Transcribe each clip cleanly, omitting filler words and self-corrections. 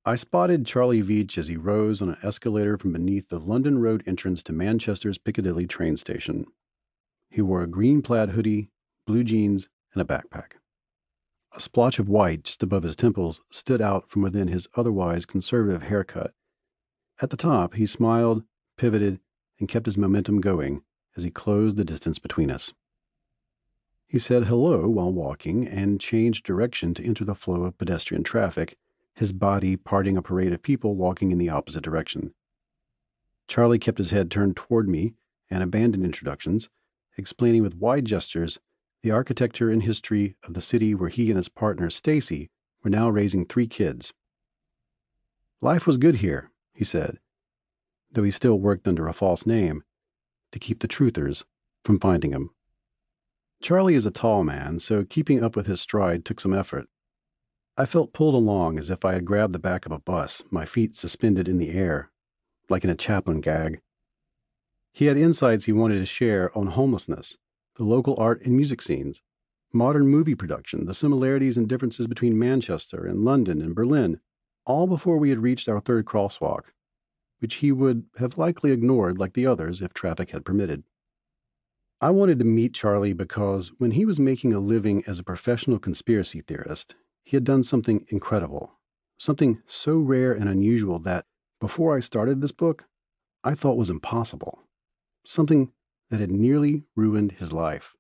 I spotted Charlie Veach as he rose on an escalator from beneath the London Road entrance to Manchester's Piccadilly train station. He wore a green plaid hoodie, blue jeans, and a backpack. A splotch of white just above his temples stood out from within his otherwise conservative haircut. At the top, he smiled, pivoted, and kept his momentum going as he closed the distance between us. He said hello while walking and changed direction to enter the flow of pedestrian traffic, his body parting a parade of people walking in the opposite direction. Charlie kept his head turned toward me and abandoned introductions, explaining with wide gestures the architecture and history of the city where he and his partner, Stacy, were now raising 3 kids. Life was good here, he said, though he still worked under a false name to keep the truthers from finding him. Charlie is a tall man, so keeping up with his stride took some effort. I felt pulled along as if I had grabbed the back of a bus, my feet suspended in the air, like in a Chaplin gag. He had insights he wanted to share on homelessness, the local art and music scenes, modern movie production, the similarities and differences between Manchester and London and Berlin, all before we had reached our 3rd crosswalk, which he would have likely ignored like the others if traffic had permitted. I wanted to meet Charlie because when he was making a living as a professional conspiracy theorist, he had done something incredible, something so rare and unusual that, before I started this book, I thought was impossible, something that had nearly ruined his life.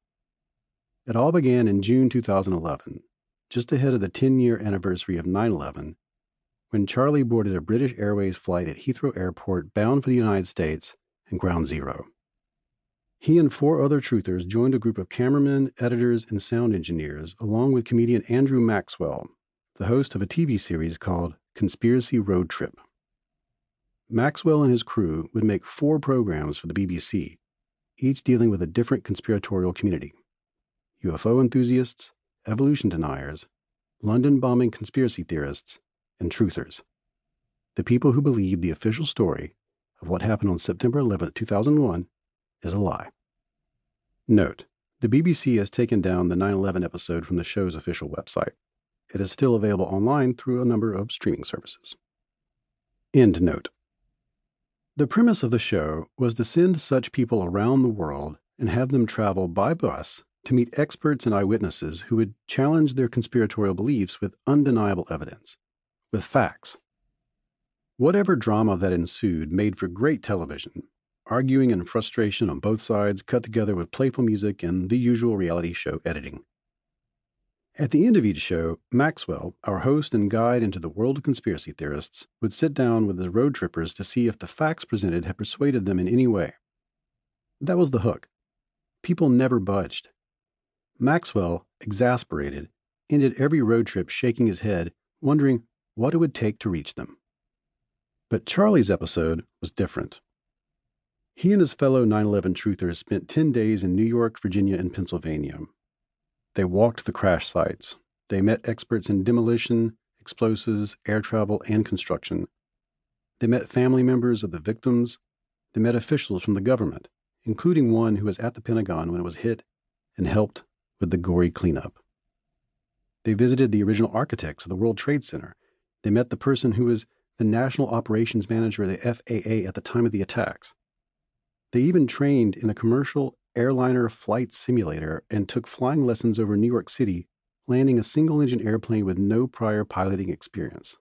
It all began in June 2011, just ahead of the 10-year anniversary of 9/11, when Charlie boarded a British Airways flight at Heathrow Airport bound for the United States and Ground Zero. He and 4 other truthers joined a group of cameramen, editors, and sound engineers, along with comedian Andrew Maxwell, the host of a TV series called Conspiracy Road Trip. Maxwell and his crew would make 4 programs for the BBC, each dealing with a different conspiratorial community: UFO enthusiasts, evolution deniers, London bombing conspiracy theorists, and truthers, the people who believe the official story of what happened on September 11, 2001, is a lie. Note: the BBC has taken down the 9/11 episode from the show's official website. It is still available online through a number of streaming services. End note. The premise of the show was to send such people around the world and have them travel by bus to meet experts and eyewitnesses who would challenge their conspiratorial beliefs with undeniable evidence, with facts. Whatever drama that ensued made for great television, arguing and frustration on both sides cut together with playful music and the usual reality show editing. At the end of each show, Maxwell, our host and guide into the world of conspiracy theorists, would sit down with the road trippers to see if the facts presented had persuaded them in any way. That was the hook. People never budged. Maxwell, exasperated, ended every road trip shaking his head, wondering what it would take to reach them. But Charlie's episode was different. He and his fellow 9/11 truthers spent 10 days in New York, Virginia, and Pennsylvania. They walked the crash sites. They met experts in demolition, explosives, air travel, and construction. They met family members of the victims. They met officials from the government, including one who was at the Pentagon when it was hit and helped with the gory cleanup. They visited the original architects of the World Trade Center. They met the person who was the National Operations Manager of the FAA at the time of the attacks. They even trained in a commercial airliner flight simulator and took flying lessons over New York City, landing a single-engine airplane with no prior piloting experience.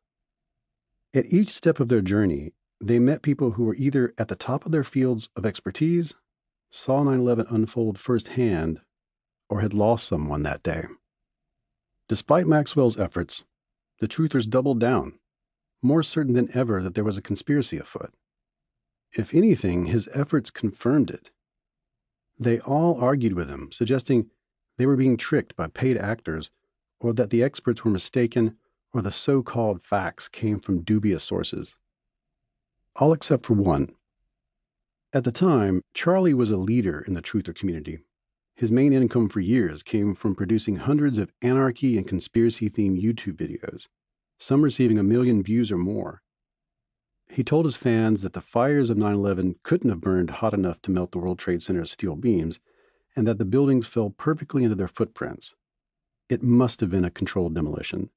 At each step of their journey, they met people who were either at the top of their fields of expertise, saw 9/11 unfold firsthand, or had lost someone that day. Despite Maxwell's efforts, the truthers doubled down, more certain than ever that there was a conspiracy afoot. If anything, his efforts confirmed it. They all argued with him, suggesting they were being tricked by paid actors, or that the experts were mistaken, or the so-called facts came from dubious sources. All except for one. At the time, Charlie was a leader in the truther community. His main income for years came from producing hundreds of anarchy and conspiracy-themed YouTube videos, some receiving 1 million views or more. He told his fans that the fires of 9/11 couldn't have burned hot enough to melt the World Trade Center's steel beams, and that the buildings fell perfectly into their footprints. It must have been a controlled demolition.